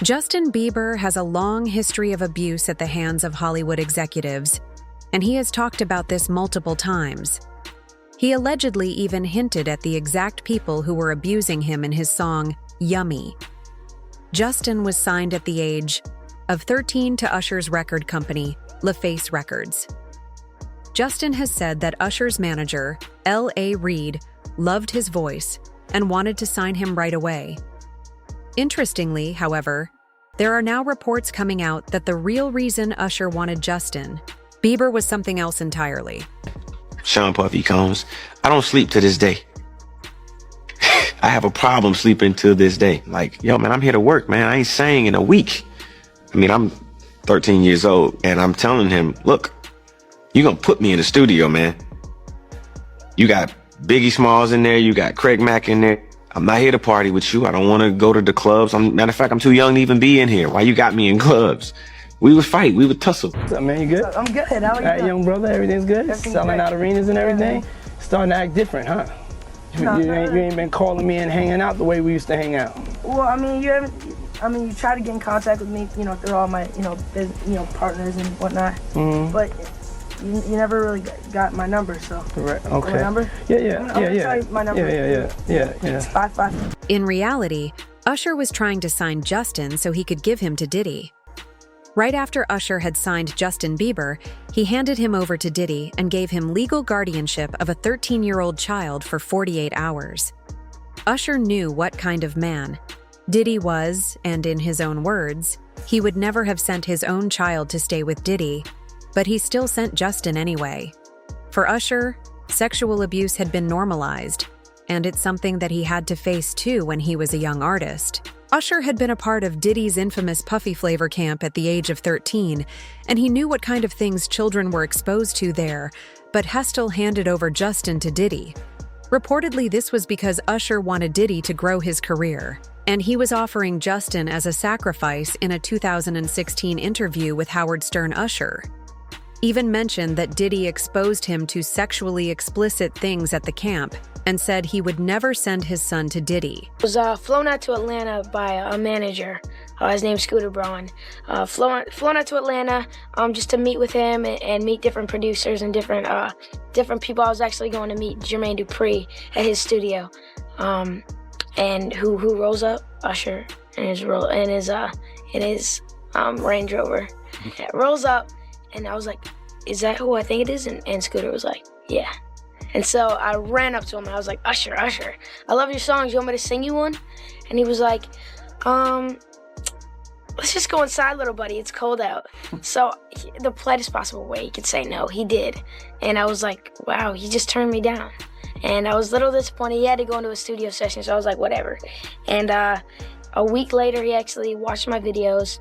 Justin Bieber has a long history of abuse at the hands of Hollywood executives, and he has talked about this multiple times. He allegedly even hinted at the exact people who were abusing him in his song, Yummy. Justin was signed at the age of 13 to Usher's record company, LaFace Records. Justin has said that Usher's manager, L.A. Reid, loved his voice and wanted to sign him right away. Interestingly, however, there are now reports coming out that the real reason Usher wanted Justin Bieber was something else entirely. Sean Puffy Combs, I don't sleep to this day. I have a problem sleeping to this day. Like, yo, man, I'm here to work, man. I ain't sang in a week. I mean, I'm 13 years old, and I'm telling him, look, you're gonna put me in the studio, man. You got Biggie Smalls in there, you got Craig Mack in there. I'm not here to party with you. I don't want to go to the clubs. Matter of fact, I'm too young to even be in here. Why you got me in clubs? We would fight. We would tussle. What's up, man? You good? I'm good. How are you? All right, young brother. Everything's good? Everything's Selling great. out arenas and everything? Starting to act different, huh? You ain't been calling me and hanging out the way we used to hang out. Well, I mean, you tried to get in contact with me, through all my, partners and whatnot. Mm-hmm. But you never really got my number, so. Right. Okay. My number? Yeah. I'm gonna tell you my number. Yeah. It's 55. In reality, Usher was trying to sign Justin so he could give him to Diddy. Right after Usher had signed Justin Bieber, he handed him over to Diddy and gave him legal guardianship of a 13-year-old child for 48 hours. Usher knew what kind of man Diddy was, and in his own words, he would never have sent his own child to stay with Diddy, but he still sent Justin anyway. For Usher, sexual abuse had been normalized, and it's something that he had to face too when he was a young artist. Usher had been a part of Diddy's infamous Puffy Flavor camp at the age of 13, and he knew what kind of things children were exposed to there, but Hestel handed over Justin to Diddy. Reportedly, this was because Usher wanted Diddy to grow his career, and he was offering Justin as a sacrifice in a 2016 interview with Howard Stern. Usher even mentioned that Diddy exposed him to sexually explicit things at the camp and said he would never send his son to Diddy. I was flown out to Atlanta by a manager. His name's Scooter Braun. Flown out to Atlanta just to meet with him and meet different producers and different people. I was actually going to meet Jermaine Dupri at his studio. And who rolls up? Usher in his Range Rover. It rolls up, and I was like, "Is that who I think it is?" And Scooter was like, "Yeah." And so I ran up to him and I was like, Usher, I love your songs. You want me to sing you one? And he was like, let's just go inside, little buddy. It's cold out. So the politest possible way he could say no, he did. And I was like, wow, he just turned me down. And I was a little disappointed. He had to go into a studio session, so I was like, whatever. And a week later, he actually watched my videos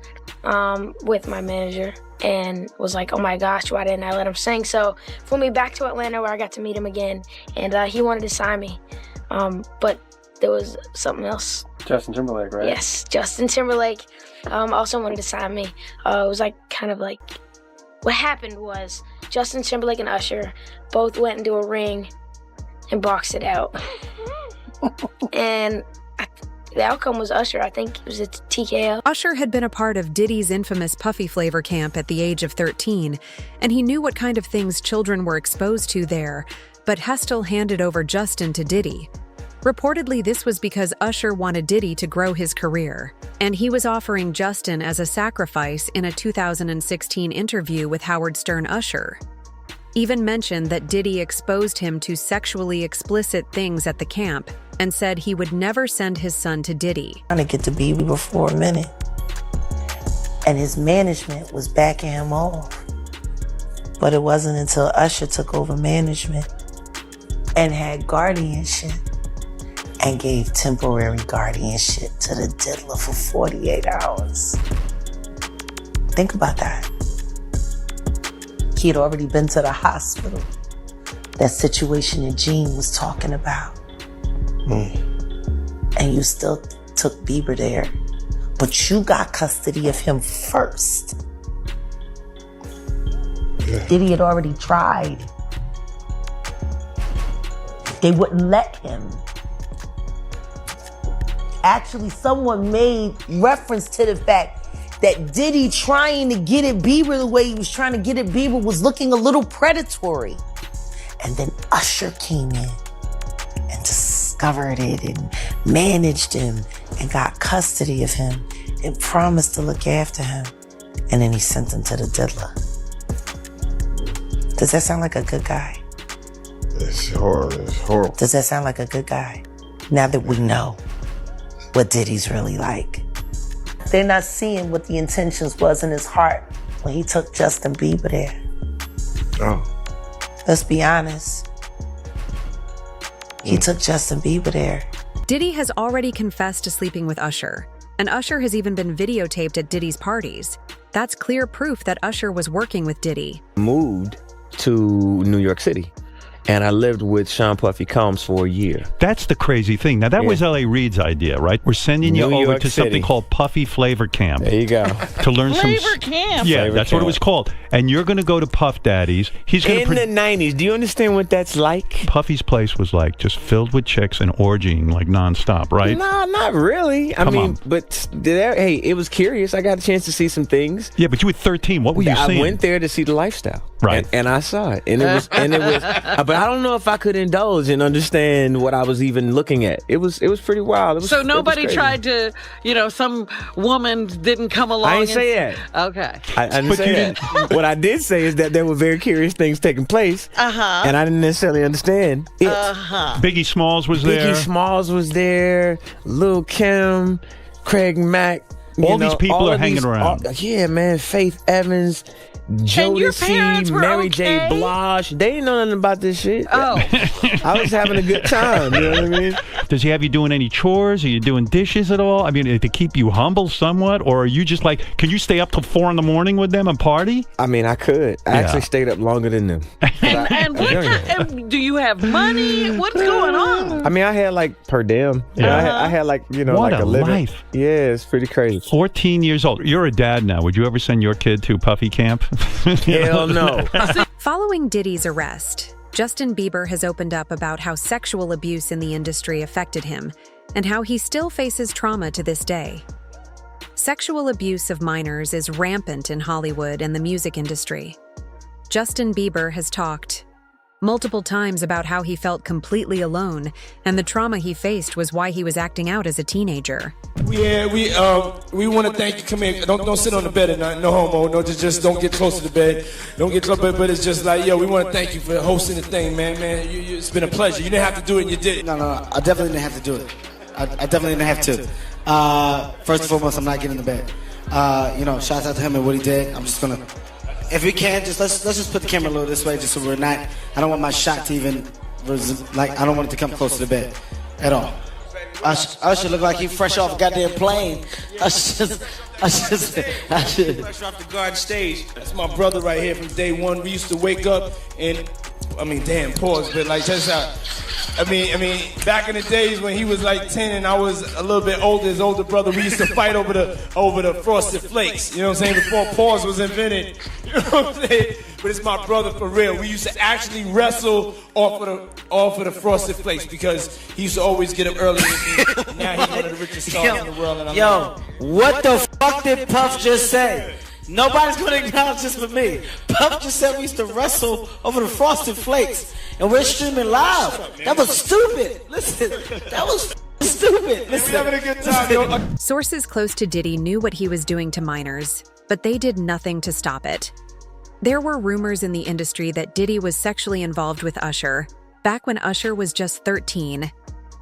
with my manager and was like, oh my gosh, why didn't I let him sing? So flew me back to Atlanta where I got to meet him again, and he wanted to sign me. But there was something else. Justin Timberlake, right? Yes, Justin Timberlake also wanted to sign me. It was kind of like, what happened was Justin Timberlake and Usher both went into a ring and boxed it out. And the outcome was Usher. I think it was a TKO. Usher had been a part of Diddy's infamous Puffy Flavor camp at the age of 13, and he knew what kind of things children were exposed to there, but Hestel handed over Justin to Diddy. Reportedly, this was because Usher wanted Diddy to grow his career, and he was offering Justin as a sacrifice in a 2016 interview with Howard Stern. Usher even mentioned that Diddy exposed him to sexually explicit things at the camp and said he would never send his son to Diddy. Trying to get to Bieber for a minute, and his management was backing him off. But it wasn't until Usher took over management and had guardianship and gave temporary guardianship to the diddler for 48 hours. Think about that. He had already been to the hospital. That situation that Gene was talking about. And you still took Bieber there, but you got custody of him first. Yeah. Diddy had already tried. They wouldn't let him. Actually, someone made reference to the fact that Diddy trying to get at Bieber the way he was trying to get at Bieber was looking a little predatory. And then Usher came in and discovered it and managed him and got custody of him and promised to look after him. And then he sent him to the diddler. Does that sound like a good guy? It's horrible. It's horrible. Does that sound like a good guy? Now that we know what Diddy's really like. They're not seeing what the intentions was in his heart when he took Justin Bieber there. Oh. Let's be honest. He took Justin Bieber there. Diddy has already confessed to sleeping with Usher, and Usher has even been videotaped at Diddy's parties. That's clear proof that Usher was working with Diddy. Moved to New York City, and I lived with Sean Puffy Combs for a year. That's the crazy thing. Now, that was L.A. Reid's idea, right? We're sending you New over York to City. something called Puffy Flavor Camp. There you go. To learn Flavor Camp. Yeah, Flavor that's what it Camp. was called. And you're going to go to Puff Daddy's. He's going In the 90s, do you understand what that's like? Puffy's place was like just filled with chicks and orgying like nonstop, right? No, not really. Come on. But hey, it was curious. I got a chance to see some things. Yeah, but you were 13. What were you seeing? I went there to see the lifestyle, Right. And I saw it, and it was, but I don't know if I could indulge and understand what I was even looking at. It was pretty wild. So nobody tried to, some woman didn't come along. I didn't say that. Okay. I didn't say that. What I did say is that there were very curious things taking place, and I didn't necessarily understand it. Biggie Smalls was there. Biggie Smalls was there. Lil' Kim, Craig Mack. All these people are hanging around. Yeah, man. Faith Evans. your parents Jodeci, were Mary okay? J. Blige. They didn't know nothing about this shit. Oh. I was having a good time. You know what I mean? Does he have you doing any chores? Are you doing dishes at all? I mean, to keep you humble somewhat? Or are you just like, can you stay up till 4 a.m. with them and party? I mean, I could. I actually stayed up longer than them. And do you have money? What's going on? I mean, I had like per diem. Yeah. I had like, What like a a living. life. Yeah, it's pretty crazy. 14 years old. You're a dad now. Would you ever send your kid to Puffy Camp? Hell no. Following Diddy's arrest, Justin Bieber has opened up about how sexual abuse in the industry affected him and how he still faces trauma to this day. Sexual abuse of minors is rampant in Hollywood and the music industry. Justin Bieber has talked multiple times about how he felt completely alone, and the trauma he faced was why he was acting out as a teenager. Yeah, we want to thank you. Come here. Don't sit on the bed at night. No homo. No, just don't get close to the bed. Don't get close. But it's just like, yo, we want to thank you for hosting the thing, man. It's been a pleasure. You didn't have to do it, and you did. No, I definitely didn't have to do it. I definitely didn't have to. First and foremost, I'm not getting in the bed. Shouts out to him and what he did. I'm just gonna, if we can, let's just put the camera a little this way, just so we're not. I don't want my shot to even, I don't want it to come close to the bed, at all. Usher look like he fresh off a goddamn plane. I should. Fresh off the garden stage. That's my brother right here from day one. We used to wake up and, pause, but like just how. Back in the days when he was like 10 and I was a little bit older, his older brother, we used to fight over the Frosted Flakes. You know what I'm saying? Before pause was invented. You know what I'm saying? But it's my brother for real. We used to actually wrestle off of the Frosted Flakes because he used to always get up early with me. Now he's one of the richest stars in the world. And I'm What the fuck did Puff just say? Nobody's gonna acknowledge this but me. Puff just said we used to wrestle over the Frosted Flakes, and we're streaming live. That was stupid. Listen, that was stupid. Listen, having a good time, yo. Sources close to Diddy knew what he was doing to minors, but they did nothing to stop it. There were rumors in the industry that Diddy was sexually involved with Usher, back when Usher was just 13,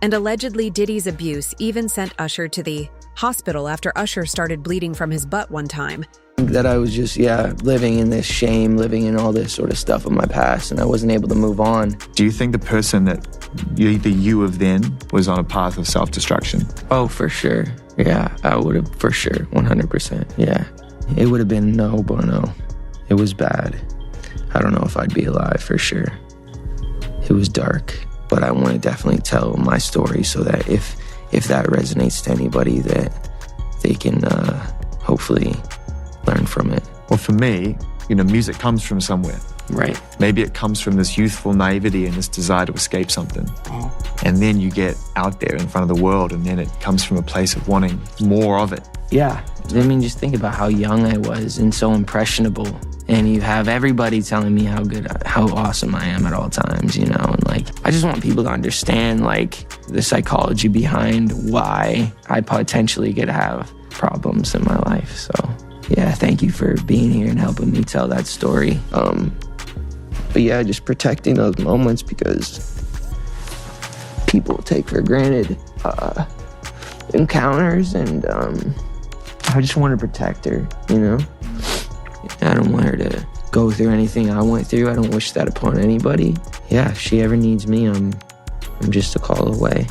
and allegedly Diddy's abuse even sent Usher to the hospital after Usher started bleeding from his butt one time. That I was just, living in this shame, living in all this sort of stuff of my past, and I wasn't able to move on. Do you think the person that the you of then was on a path of self-destruction? Oh, for sure. Yeah, I would have, for sure, 100%. Yeah. It would have been no bueno. It was bad. I don't know if I'd be alive, for sure. It was dark, but I want to definitely tell my story so that if that resonates to anybody, that they can hopefully learn from it. Well, for me, music comes from somewhere. Right. Maybe it comes from this youthful naivety and this desire to escape something. And then you get out there in front of the world, and then it comes from a place of wanting more of it. Yeah. I mean, just think about how young I was and so impressionable. And you have everybody telling me how awesome I am at all times, you know? And like, I just want people to understand like the psychology behind why I potentially could have problems in my life. So yeah, thank you for being here and helping me tell that story. But yeah, just protecting those moments because people take for granted encounters, and I just want to protect her, you know? I don't want her to go through anything I went through. I don't wish that upon anybody. Yeah, if she ever needs me, I'm just a call away.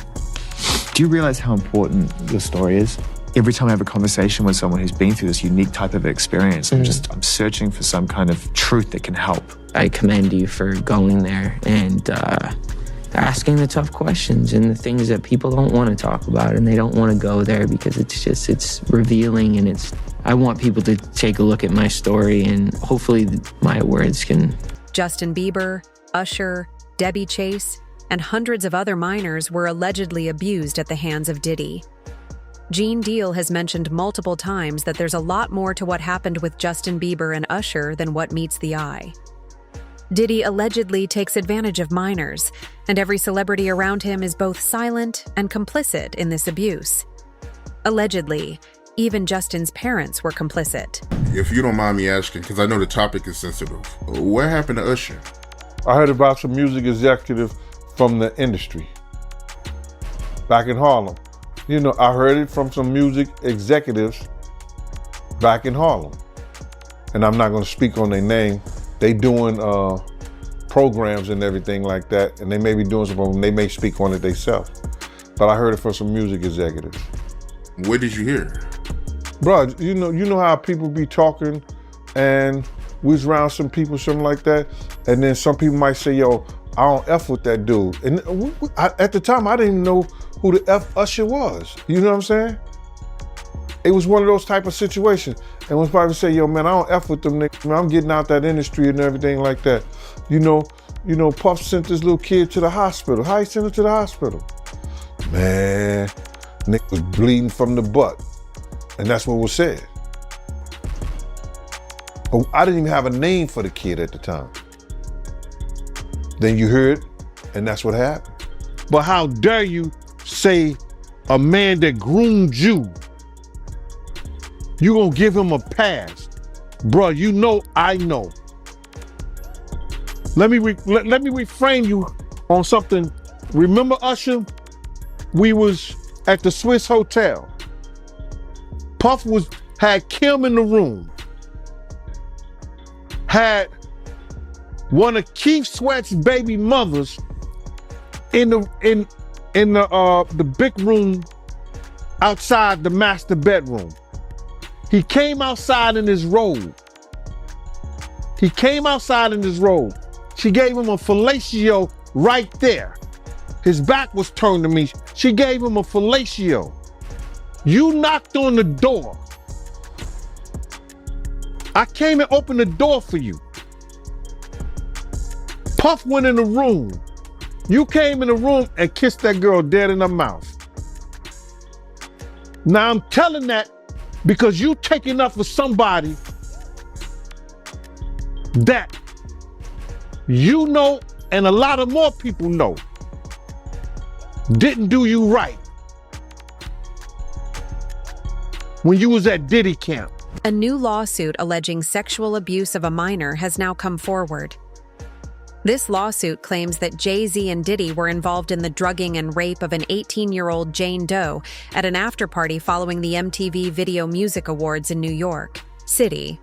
Do you realize how important your story is? Every time I have a conversation with someone who's been through this unique type of experience, I'm searching for some kind of truth that can help. I commend you for going there and asking the tough questions and the things that people don't want to talk about, and they don't want to go there because it's revealing, and I want people to take a look at my story, and hopefully my words can. Justin Bieber, Usher, Debbie Chase, and hundreds of other minors were allegedly abused at the hands of Diddy. Gene Deal has mentioned multiple times that there's a lot more to what happened with Justin Bieber and Usher than what meets the eye. Diddy allegedly takes advantage of minors, and every celebrity around him is both silent and complicit in this abuse. Allegedly, even Justin's parents were complicit. If you don't mind me asking, because I know the topic is sensitive, what happened to Usher? I heard about some music executive from the industry back in Harlem. You know, I heard it from some music executives back in Harlem. And I'm not gonna speak on their name. They doing programs and everything like that, and they may be doing something, they may speak on it themselves. But I heard it from some music executives. What did you hear? Bro, you know how people be talking, and we was around some people, something like that, and then some people might say, yo, I don't F with that dude. And at the time, I didn't even know who the F Usher was. You know what I'm saying? It was one of those type of situations. And when people say, yo, man, I don't F with them niggas, man, I'm getting out that industry and everything like that. You know, Puff sent this little kid to the hospital. How he sent him to the hospital? Man, nigga was bleeding from the butt. And that's what was said. But I didn't even have a name for the kid at the time. Then you heard, and that's what happened. But how dare you say a man that groomed you, you gonna give him a pass? Bruh, you know I know. Let me reframe you on something. Remember Usher? We was at the Swiss Hotel. Puff had Kim in the room. Had one of Keith Sweat's baby mothers in the big room outside the master bedroom. He came outside in his robe. She gave him a fellatio right there. His back was turned to me. She gave him a fellatio. You knocked on the door. I came and opened the door for you. Puff went in the room. You came in the room and kissed that girl dead in her mouth. Now I'm telling that because you taking up for somebody that you know and a lot of more people know didn't do you right when you was at Diddy camp. A new lawsuit alleging sexual abuse of a minor has now come forward. This lawsuit claims that Jay-Z and Diddy were involved in the drugging and rape of an 18-year-old Jane Doe at an after-party following the MTV Video Music Awards in New York City.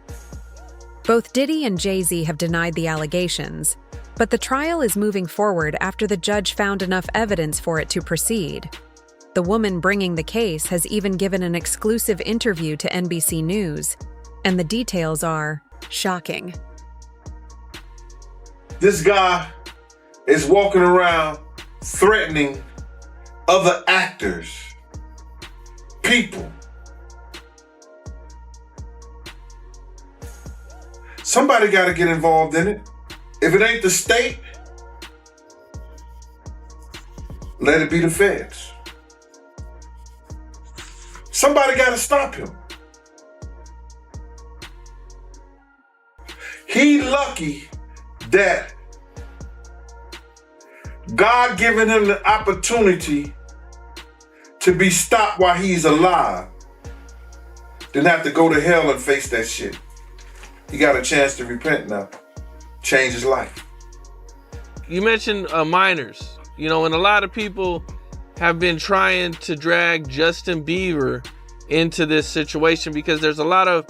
Both Diddy and Jay-Z have denied the allegations, but the trial is moving forward after the judge found enough evidence for it to proceed. The woman bringing the case has even given an exclusive interview to NBC News, and the details are shocking. This guy is walking around threatening other actors, people. Somebody got to get involved in it. If it ain't the state, let it be the feds. Somebody got to stop him. He lucky that God given him the opportunity to be stopped while he's alive, didn't have to go to hell and face that shit. He got a chance to repent now, change his life. You mentioned minors, you know, and a lot of people have been trying to drag Justin Bieber into this situation because there's a lot of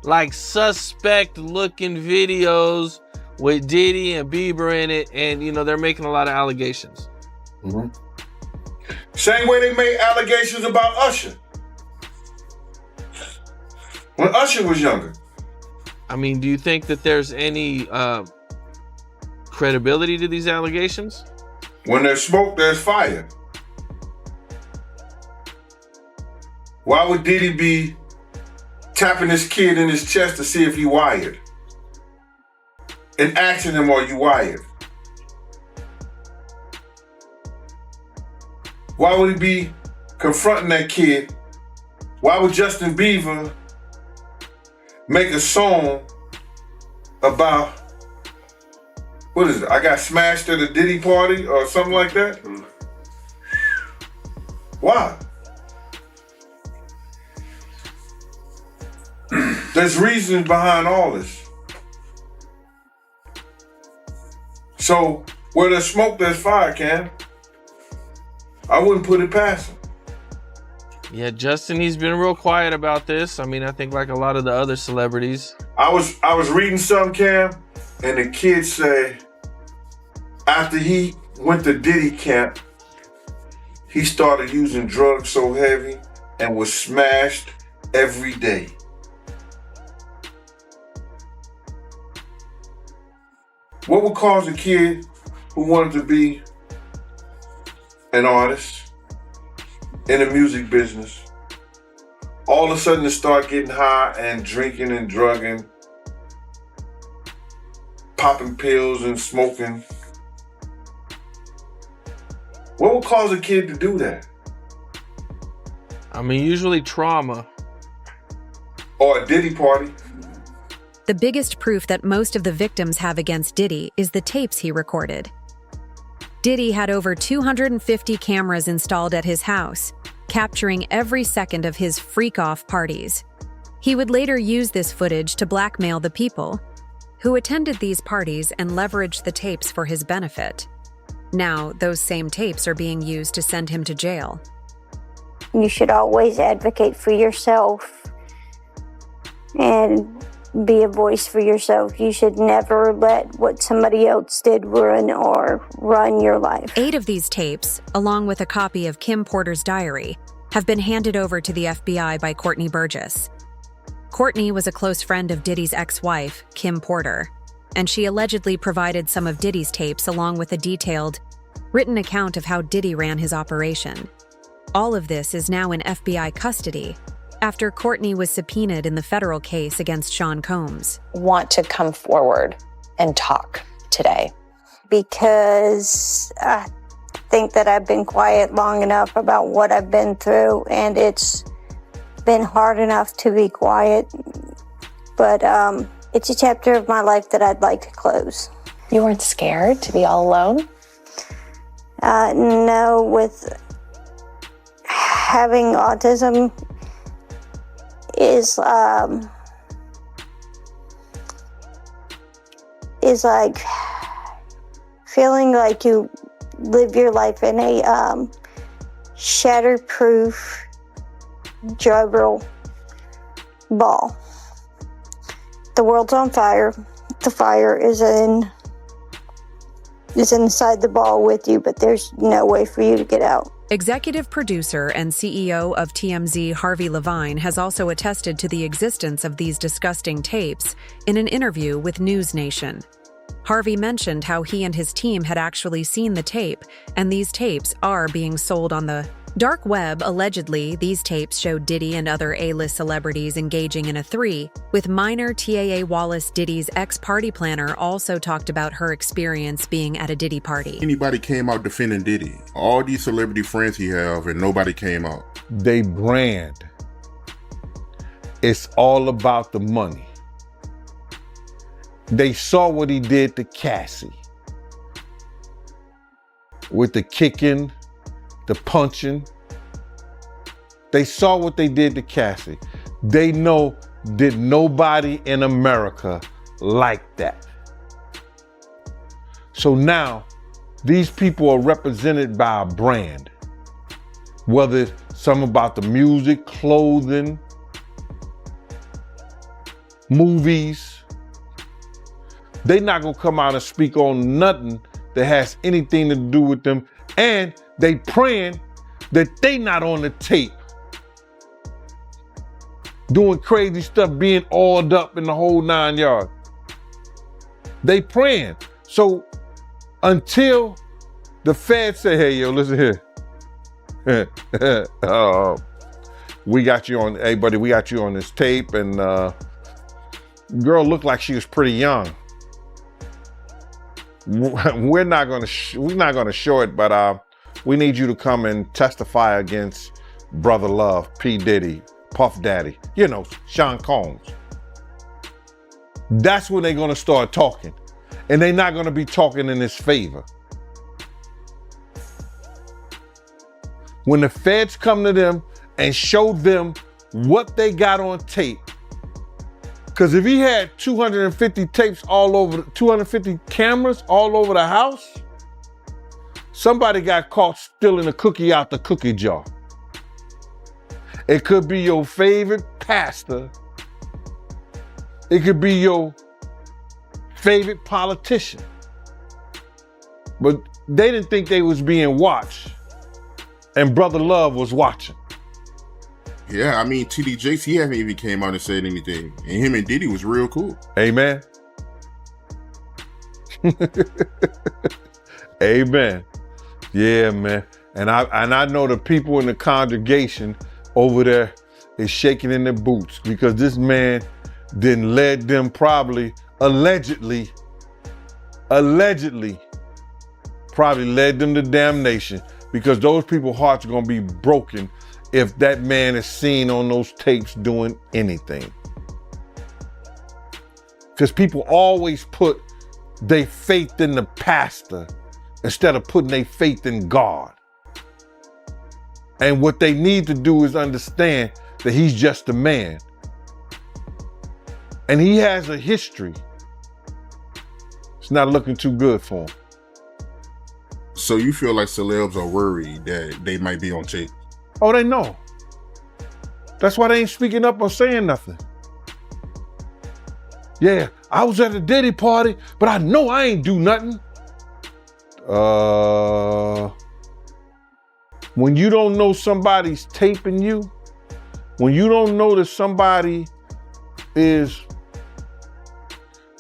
like suspect looking videos with Diddy and Bieber in it, and you know, they're making a lot of allegations. Mm-hmm. Same way they made allegations about Usher when Usher was younger. I mean, do you think that there's any credibility to these allegations? When there's smoke, there's fire. Why would Diddy be tapping his kid in his chest to see if he wired? And asking him, are you wired? Why would he be confronting that kid? Why would Justin Bieber make a song about, what is it? I got smashed at a Diddy party or something like that? Why? There's reasons behind all this. So where there's smoke, there's fire, Cam. I wouldn't put it past him. Yeah, Justin, he's been real quiet about this. I mean, I think like a lot of the other celebrities. I was reading something, Cam, and the kid say after he went to Diddy camp, he started using drugs so heavy and was smashed every day. What would cause a kid who wanted to be an artist in the music business all of a sudden to start getting high and drinking and drugging, popping pills and smoking? What would cause a kid to do that? I mean, usually trauma. Or a Diddy party. The biggest proof that most of the victims have against Diddy is the tapes he recorded. Diddy had over 250 cameras installed at his house, capturing every second of his freak-off parties. He would later use this footage to blackmail the people who attended these parties and leveraged the tapes for his benefit. Now, those same tapes are being used to send him to jail. You should always advocate for yourself and be a voice for yourself. You should never let what somebody else did ruin or run your life. 8 of these tapes, along with a copy of Kim Porter's diary, have been handed over to the FBI by Courtney Burgess. Courtney was a close friend of Diddy's ex-wife, Kim Porter, and she allegedly provided some of Diddy's tapes along with a detailed, written account of how Diddy ran his operation. All of this is now in FBI custody after Courtney was subpoenaed in the federal case against Sean Combs. Want to come forward and talk today? Because I think that I've been quiet long enough about what I've been through, and it's been hard enough to be quiet, but it's a chapter of my life that I'd like to close. You weren't scared to be all alone? No, with having autism is like feeling like you live your life in a shatterproof juggle ball. The world's on fire. The fire is inside the ball with you, but there's no way for you to get out. Executive producer and CEO of TMZ, Harvey Levine, has also attested to the existence of these disgusting tapes in an interview with News Nation. Harvey mentioned how he and his team had actually seen the tape, and these tapes are being sold on the dark web. Allegedly, these tapes showed Diddy and other A-list celebrities engaging in a three, with minor Taa Wallace, Diddy's ex-party planner, also talked about her experience being at a Diddy party. Anybody came out defending Diddy. All these celebrity friends he have, and nobody came out. They brand. It's all about the money. They saw what he did to Cassie. With the kicking, the punching. They saw what they did to Cassie. They know that nobody in America like that. So now, these people are represented by a brand. Whether it's something about the music, clothing, movies. They're not gonna come out and speak on nothing that has anything to do with them. And they praying that they not on the tape doing crazy stuff, being oiled up in the whole 9 yards. They praying. So until the feds say, hey, yo, listen here. We got you on, hey buddy, we got you on this tape, and girl looked like she was pretty young. We're not gonna show it, but we need you to come and testify against Brother Love, P. Diddy, Puff Daddy, you know, Sean Combs. That's when they're gonna start talking. And they're not gonna be talking in his favor. When the feds come to them and show them what they got on tape, because if he had 250 tapes all over, 250 cameras all over the house, somebody got caught stealing a cookie out the cookie jar. It could be your favorite pastor. It could be your favorite politician. But they didn't think they was being watched. And Brother Love was watching. Yeah, I mean, TD Jakes, he haven't even came out and said anything. And him and Diddy was real cool. Amen. Amen. Yeah, man. And I know the people in the congregation over there is shaking in their boots because this man didn't led them probably, allegedly probably led them to damnation, because those people's hearts are going to be broken if that man is seen on those tapes doing anything. Because people always put their faith in the pastor instead of putting their faith in God. And what they need to do is understand that he's just a man. And he has a history. It's not looking too good for him. So you feel like celebs are worried that they might be on tape? Oh, they know. That's why they ain't speaking up or saying nothing. Yeah, I was at a Diddy party, but I know I ain't do nothing. When you don't know somebody's taping you, when you don't know that somebody is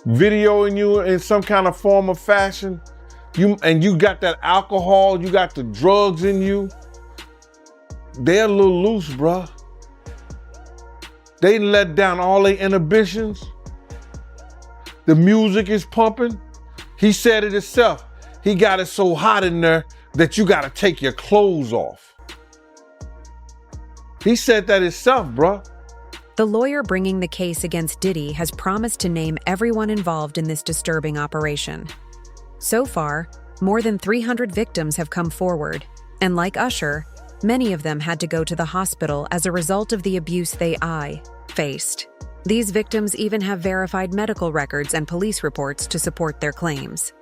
videoing you in some kind of form or fashion, you got that alcohol, you got the drugs in you, they're a little loose, bruh. They let down all their inhibitions. The music is pumping. He said it himself. He got it so hot in there that you gotta take your clothes off. He said that himself, bruh. The lawyer bringing the case against Diddy has promised to name everyone involved in this disturbing operation. So far, more than 300 victims have come forward, and like Usher, many of them had to go to the hospital as a result of the abuse they faced. These victims even have verified medical records and police reports to support their claims.